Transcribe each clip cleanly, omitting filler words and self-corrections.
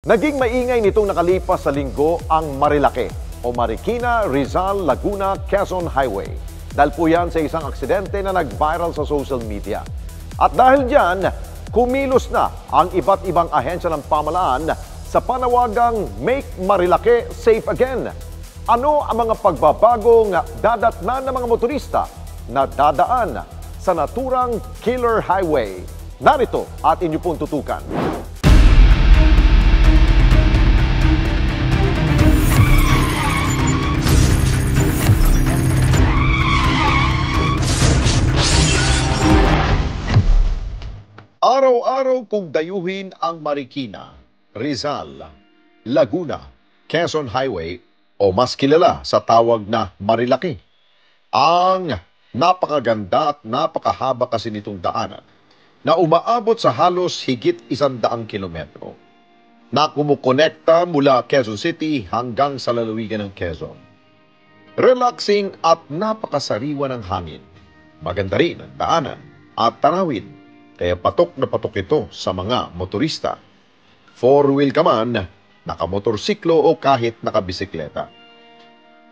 Naging maingay nitong nakalipas sa linggo ang Marilake o Marikina, Rizal, Laguna, Quezon Highway. Dahil po yan sa isang aksidente na nag-viral sa social media. At dahil dyan, kumilos na ang iba't ibang ahensya ng pamahalaan sa panawagang Make Marilake Safe Again. Ano ang mga pagbabagong dadatnan ng mga motorista na dadaan sa naturang Killer Highway? Narito at inyo pong tutukan. Araw-araw kong dayuhin ang Marikina, Rizal, Laguna, Quezon Highway o mas kilala sa tawag na Marilake. Ang napakaganda at napakahaba kasi nitong daanan na umaabot sa halos higit 100 kilometro na kumukonekta mula Quezon City hanggang sa lalawigan ng Quezon. Relaxing at napakasariwa ng hangin. Maganda rin ang daanan at tanawin. Kaya patok na patok ito sa mga motorista. Four-wheel ka man, nakamotorsiklo o kahit nakabisikleta.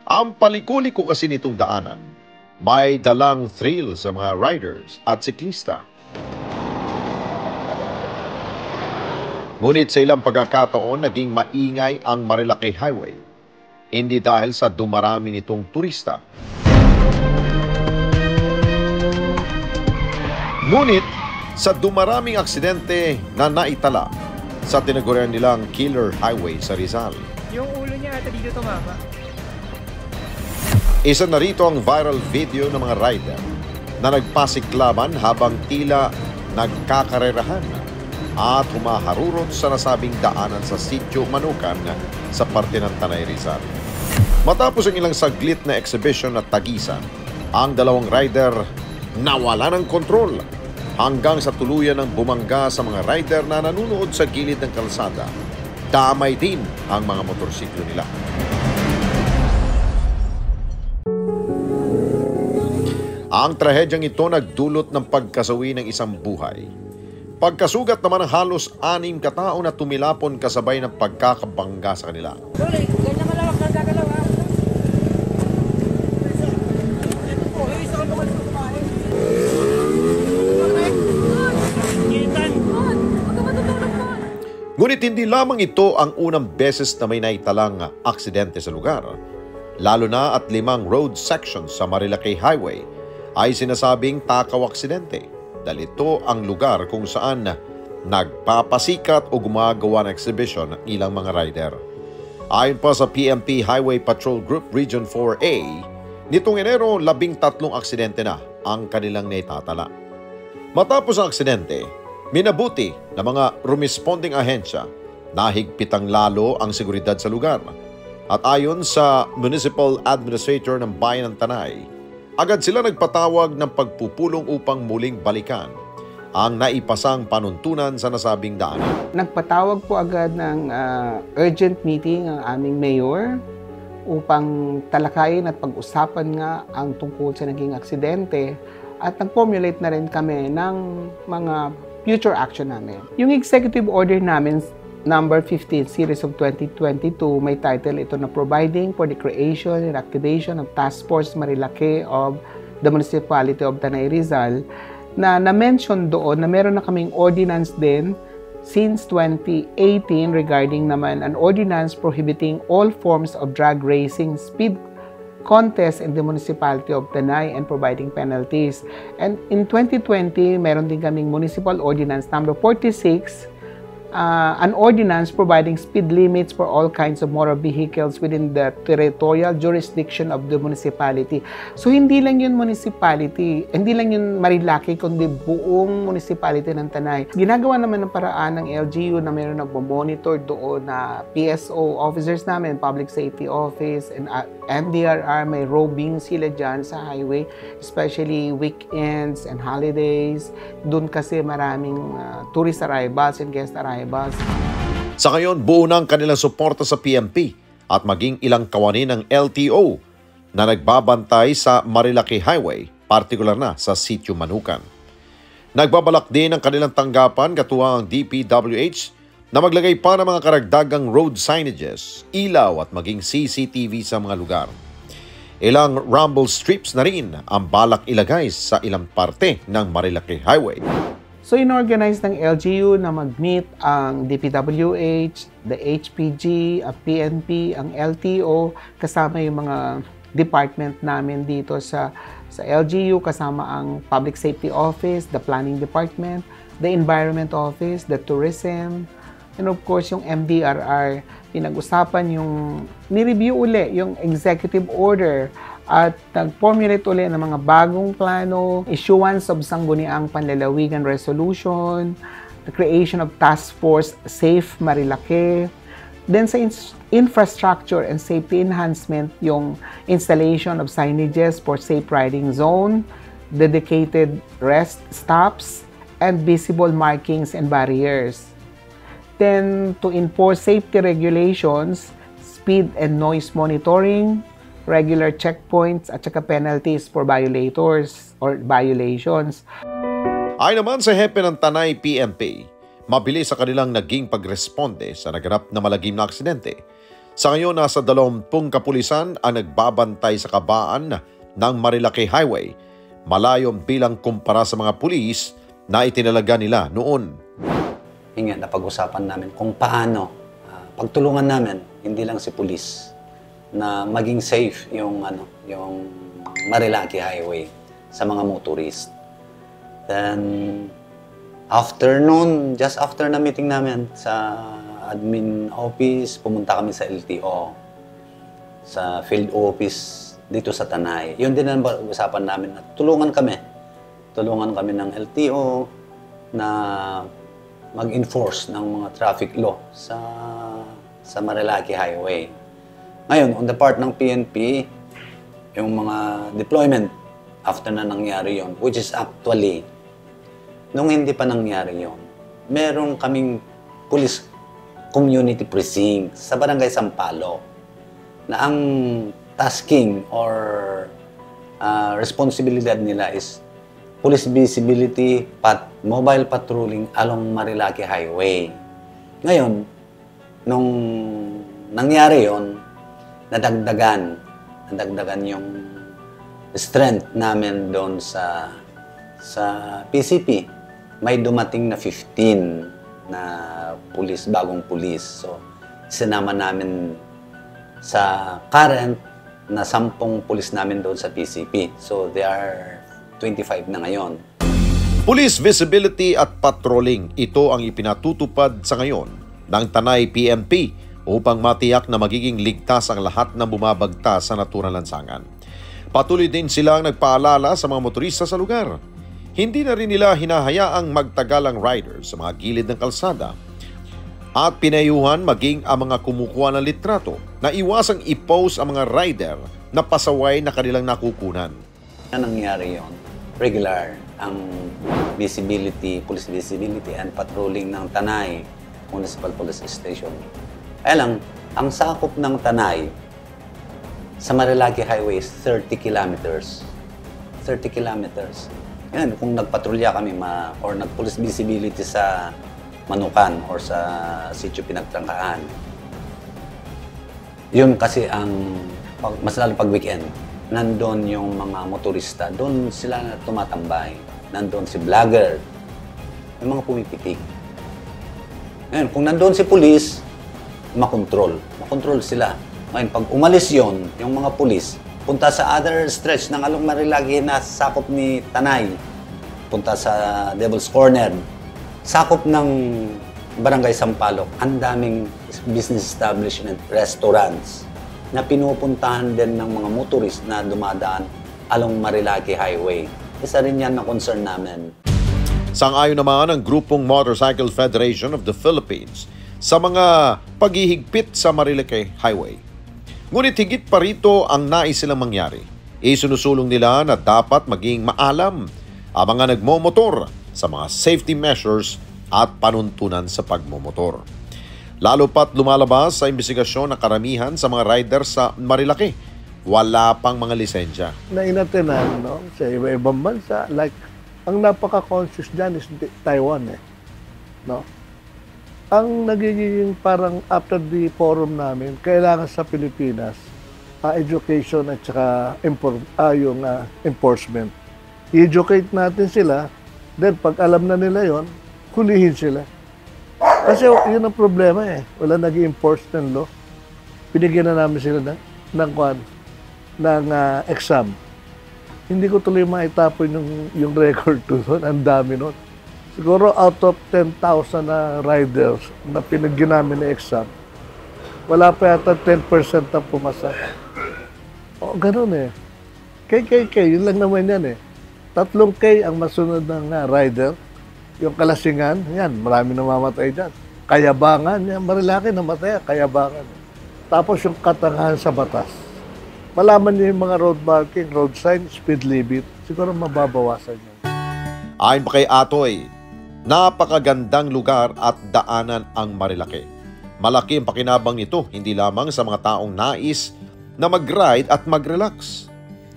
Ang palikuliko kasi nitong daanan, may dalang thrill sa mga riders at siklista. Ngunit sa ilang pagkakataon, naging maingay ang Marilake Highway. Hindi dahil sa dumarami nitong turista. Ngunit, sa dumaraming aksidente na naitala sa tinagurian nilang Killer Highway sa Rizal. Yung ulo niya ata dito tumama. Isa na rito ang viral video ng mga rider na nagpasiklaban habang tila nagkakarerahan at humaharurot sa nasabing daanan sa Sitio Manukan sa parte ng Tanay Rizal. Matapos ang ilang saglit na exhibition at tagisan, ang dalawang rider nawala ng kontrol hanggang sa tuluyan ng bumangga sa mga rider na nanunood sa gilid ng kalsada. Damay din ang mga motorsiklo nila. Ang trahedyang ito nagdulot ng pagkasawi ng isang buhay. Pagkasugat naman ng halos 6 katao na tumilapon kasabay ng pagkakabangga sa kanila. Ngunit hindi lamang ito ang unang beses na may naitalang aksidente sa lugar. Lalo na at 5 road sections sa Marilake Highway ay sinasabing takaw aksidente dahil ito ang lugar kung saan nagpapasikat o gumagawa ng exhibition ng ilang mga rider. Ayon pa sa PNP Highway Patrol Group Region 4A, nitong Enero 13 aksidente na ang kanilang naitatala. Matapos ang aksidente, minabuti ng mga responding ahensya na higpitang lalo ang seguridad sa lugar. At ayon sa Municipal Administrator ng Bayan ng Tanay, agad sila nagpatawag ng pagpupulong upang muling balikan ang naipasang panuntunan sa nasabing daanan. Nagpatawag po agad ng urgent meeting ang aming mayor upang talakayin at pag-usapan nga ang tungkol sa naging aksidente at nag-formulate na rin kami ng mga future action namin. Yung executive order namin, number 15 series of 2022, may title ito na Providing for the Creation and Activation of Task Force Marilake of the Municipality of Tanay Rizal, na na-mention doon na meron na kaming ordinance din since 2018 regarding naman an ordinance prohibiting all forms of drag racing, speed contest in the municipality of Tanay and providing penalties. And in 2020, meron din kaming municipal ordinance number 46, an ordinance providing speed limits for all kinds of motor vehicles within the territorial jurisdiction of the municipality. So hindi lang yun municipality, hindi lang yun Marilake, kundi buong municipality ng Tanay. Ginagawa naman ng paraan ng LGU na meron nagmo-monitor doon na PSO officers namin, Public Safety Office, and MDRR, may roving sila dyan sa highway, especially weekends and holidays. Doon kasi maraming tourist arrivals and guest arrivals. Sa ngayon, buo na ang kanilang suporta sa PNP at maging ilang kawani ng LTO na nagbabantay sa Marilake Highway, partikular na sa Sitio Manukan. Nagbabalak din ang kanilang tanggapan katuwang ang DPWH na maglagay pa ng mga karagdagang road signages, ilaw at maging CCTV sa mga lugar. Ilang rumble strips na rin ang balak ilagay sa ilang parte ng Marilaki Highway. So inorganize ng LGU na mag-meet ang DPWH, the HPG, ang PNP, ang LTO, kasama yung mga department namin dito sa LGU, kasama ang Public Safety Office, the Planning Department, the Environment Office, the Tourism, and of course yung MDRR. Pinag-usapan yung ni-review uli yung executive order at nag-formulate uli ng mga bagong plano, issuance of sangguniang panlalawigan resolution, the creation of task force Safe Marilaki. Then sa infrastructure and safety enhancement, yung installation of signages for safe riding zone, dedicated rest stops, and visible markings and barriers. Then, to enforce safety regulations, speed and noise monitoring, regular checkpoints, at saka penalties for violators or violations. Ayon naman sa hepe ng Tanay PNP, mabilis sa kanilang naging pagresponde sa naganap na malagim na aksidente. Sa ngayon, nasa 20 kapulisan ang nagbabantay sa kabaan ng Marilaki Highway, malayong bilang kumpara sa mga pulis na itinalaga nila noon. Nga napag-usapan namin kung paano pagtulungan namin, hindi lang si pulis, na maging safe yung Marilaki Highway sa mga motorist. Then after noon, just after na meeting namin sa admin office, pumunta kami sa LTO, sa field office dito sa Tanay. Yun din ang usapan namin na tulungan kami ng LTO na mag-enforce ng mga traffic law sa Marilaki Highway. Ngayon, on the part ng PNP, yung mga deployment after na nangyari yon, which is actually, nung hindi pa nangyari yon, meron kaming police community precinct sa Barangay Sampaloc na ang tasking or responsibilidad nila is police visibility, mobile patrolling along Marilaki Highway. Ngayon, nung nangyari yon, nadagdagan yung strength namin doon sa PCP. May dumating na 15 na pulis, bagong pulis. So, sinama namin sa current na 10 pulis namin doon sa PCP. So, they are 25 na ngayon. Police visibility at patrolling, ito ang ipinatutupad sa ngayon ng Tanay PNP upang matiyak na magiging ligtas ang lahat ng bumabagtas sa naturang lansangan. Patuloy din silang nagpaalala sa mga motorista sa lugar. Hindi na rin nila hinahayaang magtagal ang riders sa mga gilid ng kalsada at pinayuhan maging ang mga kumukuha ng litrato na iwasang i-post ang mga rider na pasaway na kanilang nakukunan. Na nangyari yon, regular ang visibility, police visibility and patrolling ng Tanay Municipal Police Station. Kaya lang, ang sakop ng Tanay sa Marilaki Highway is 30 kilometers. 30 kilometers. Yan, kung nagpatrolya kami or nag-police visibility sa Manukan or sa Sitio Pinagtrangkaan, yun kasi ang mas lalo pag weekend, nandun yung mga motorista, doon sila tumatambay. Nandun si vlogger, yung mga pumipitik. Ngayon, kung nandun si pulis, makontrol sila. Ngayon, pag umalis yon, yung mga pulis, punta sa other stretch ng Along Marilaki na sakop ni Tanay, punta sa Devil's Corner, sakop ng Barangay Sampaloc, ang daming business establishment, restaurants, na pinupuntahan din ng mga motorist na dumadaan along Marilaki Highway. Isa rin yan na concern namin. Sang-ayon naman ang grupong Motorcycle Federation of the Philippines sa mga paghihigpit sa Marilaki Highway. Ngunit higit pa rito ang nais silang mangyari. Isinusulong nila na dapat maging maalam ang mga nagmomotor sa mga safety measures at panuntunan sa pagmomotor. Lalo pat lumalabas sa investigasyon na karamihan sa mga rider sa Marilaki wala pang mga lisensya. Na inatenan, no? Sa iba-ibang bansa, like, ang napaka-conscious dyan is Taiwan, no? Ang nagiging parang after the forum namin, kailangan sa Pilipinas, education at saka yung enforcement. I-educate natin sila, then pag alam na nila yon, hulihin sila. Kasi yun ang problema eh. Wala nag-enforce ng law. Pinigyan na namin sila ng exam. Hindi ko tuloy maitapon yung record to doon. Ang dami nun. Siguro out of 10,000 na riders na pinigyan namin na exam, wala pa yata 10% na pumasa. O, ganun eh. Yun lang naman yan eh. 3K ang masunod ng rider. Yung kalasingan, yan, marami namamatay dyan. Kayabangan, yan, marilaki namatay, kayabangan. Tapos yung katangahan sa batas. Malaman niyo yung mga road marking, road sign, speed limit, siguro mababawasan yun. Ayon pa kay Atoy, napakagandang lugar at daanan ang Marilake. Malaki ang pakinabang nito hindi lamang sa mga taong nais na mag-ride at mag-relax.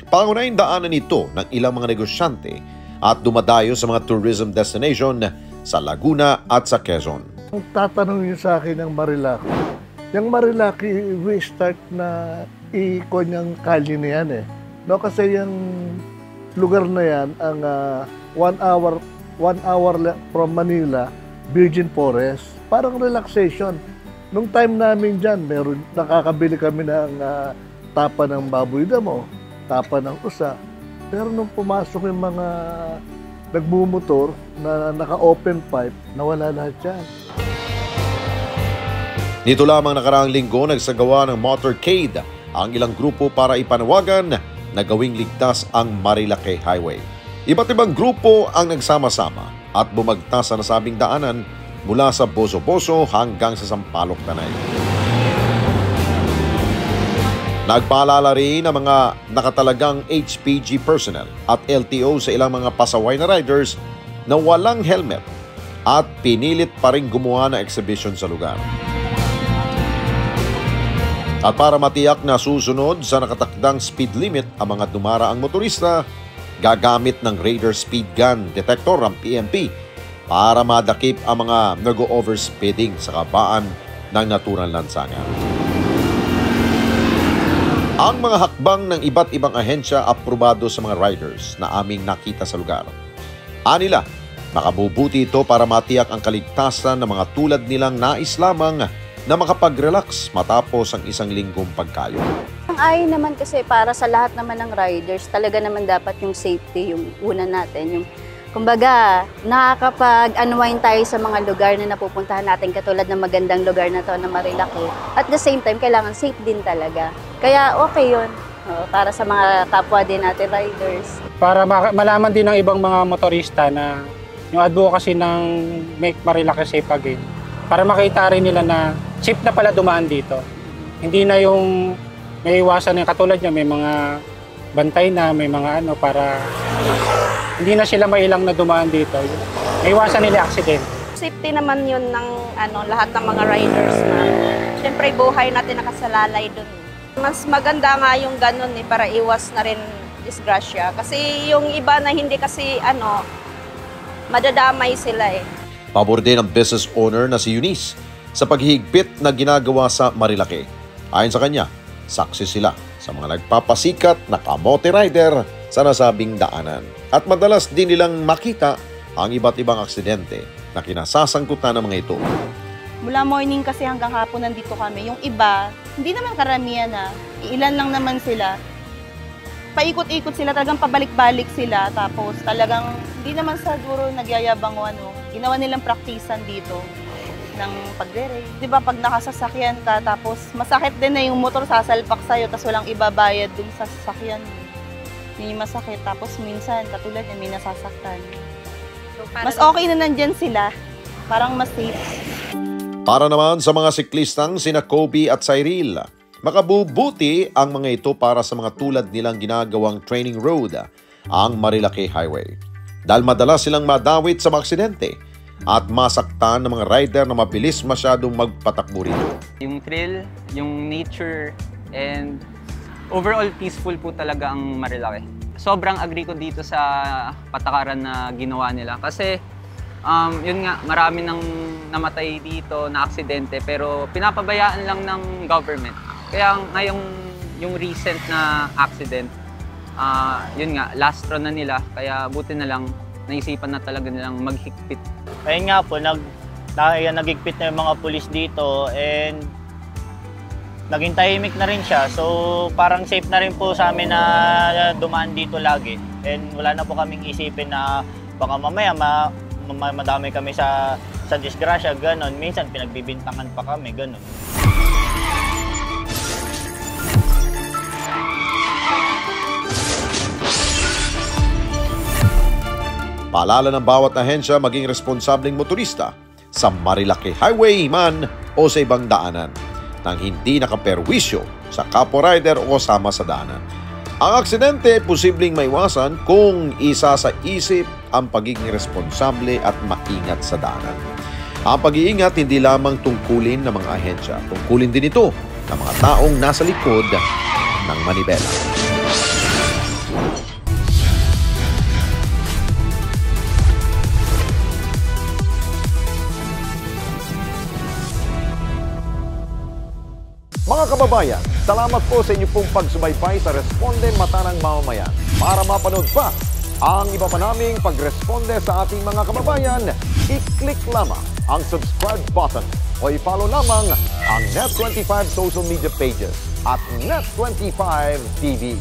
Pangunahing daanan nito ng ilang mga negosyante at dumadayo sa mga tourism destination sa Laguna at sa Quezon. Kung tatanong niyo sa akin ng Marilake, yung Marilake, we start na ikon yung kalye na yan eh. No, kasi yung lugar na yan, ang 1 hour from Manila, Virgin Forest, parang relaxation. Nung time namin dyan, nakakabili kami ng tapa ng baboy damo, tapa ng usa. Pero nung pumasok yung mga nagmumotor na naka-open pipe, nawala lahat yan. Nito lamang nakaraang linggo nagsagawa ng motorcade ang ilang grupo para ipanawagan na gawing ligtas ang Marilake Highway. Iba't ibang grupo ang nagsama-sama at bumagtas sa nasabing daanan mula sa Bozo-Bozo hanggang sa Sampaloc, Tanay. Nagpaalala rin ang mga nakatalagang HPG personnel at LTO sa ilang mga pasaway na riders na walang helmet at pinilit pa rin gumawa ng exhibition sa lugar. At para matiyak na susunod sa nakatakdang speed limit ang mga dumaraang motorista, gagamit ng radar speed gun detector ang PNP para madakip ang mga nag-overspeeding sa kabaan ng naturang lansangan. Ang mga hakbang ng iba't ibang ahensya aprobado sa mga riders na aming nakita sa lugar. Anila, makabubuti ito para matiyak ang kaligtasan ng mga tulad nilang nais lamang na makapag-relax matapos ang isang linggong pagkayo. Ang ayon naman kasi para sa lahat naman ng riders, talaga naman dapat yung safety yung una natin. Yung, kumbaga, nakakapag-unwind tayo sa mga lugar na napupuntahan natin katulad ng magandang lugar na to na Marilake. At the same time, kailangan safe din talaga. Kaya okay yun para sa mga kapwa din natin riders. Para malaman din ng ibang mga motorista na yung advocacy ng Make Marilake Safe Again. Para makita rin nila na safe na pala dumaan dito. Hindi na yung may iwasan yung katulad niya, may mga bantay na, may mga para hindi na sila mailang na dumaan dito. May iwasan nila accident. Safety naman yun ng lahat ng mga riders na siyempre buhay natin nakasalalay dun. Mas maganda nga yung ganun para iwas na rin disgrasya. Kasi yung iba na hindi kasi madadamay sila Pabor din ang business owner na si Eunice sa paghihigpit na ginagawa sa Marilake. Ayon sa kanya, saksi sila sa mga nagpapasikat na kamote rider sa nasabing daanan. At madalas din nilang makita ang iba't ibang aksidente na kinasasangkutan ng mga ito. Mula morning kasi hanggang hapon nandito kami. Yung iba, hindi naman karamihan ilan lang naman sila. Paikot-ikot sila, talagang pabalik-balik sila. Tapos talagang hindi naman siguro nagyayabang ginawa nilang praktisan dito ng pagre-race. Di ba pag nakasasakyan ka, tapos masakit din na yung motor sasalpak sa'yo, tapos walang ibabayad dun sa sasakyan. Yun yung masakit. Tapos minsan, katulad niya, may nasasaktan. So, mas okay na nandyan sila. Parang mas safe. Para naman sa mga siklistang sina Kobe at Cyril, makabubuti ang mga ito para sa mga tulad nilang ginagawang training road, ang Marilake Highway. Dahil madalas silang madawit sa mga aksidente at masaktan ng mga rider na mabilis masyadong magpatakbo rito. Yung thrill, yung nature, and overall peaceful po talaga ang Marilake. Sobrang agree ko dito sa patakaran na ginawa nila kasi Yun nga, marami nang namatay dito na aksidente pero pinapabayaan lang ng government. Kaya ngayong yung recent na accident, yun nga, last run na nila. Kaya buti na lang, naisipan na talaga nilang maghigpit. Ayun nga po, nagigpit na yung mga pulis dito and naging tahimik na rin siya. So parang safe na rin po sa amin na dumaan dito lagi. And wala na po kaming isipin na baka mamaya madami kami sa disgrasya, ganon. Minsan pinagbibintangan pa kami, ganon. Paalala ng bawat ahensya maging responsableng motorista sa Marilaki Highway man o sa ibang daanan nang hindi nakaperwisyo sa kapwa rider o kasama sa daanan. Ang aksidente posibleng maiwasan kung isa sa isip ang pagiging responsable at maingat sa daanan. Ang pag-iingat hindi lamang tungkulin ng mga ahensya, tungkulin din ito ng mga taong nasa likod ng manibela. Mga kababayan, salamat po sa inyong pong pagsubaybay sa Responde Mata ng Mamamayan. Para mapanood pa ang iba pa naming pagresponde sa ating mga kababayan, i-click lamang ang subscribe button o i-follow lamang ang Net25 social media pages at Net25 TV.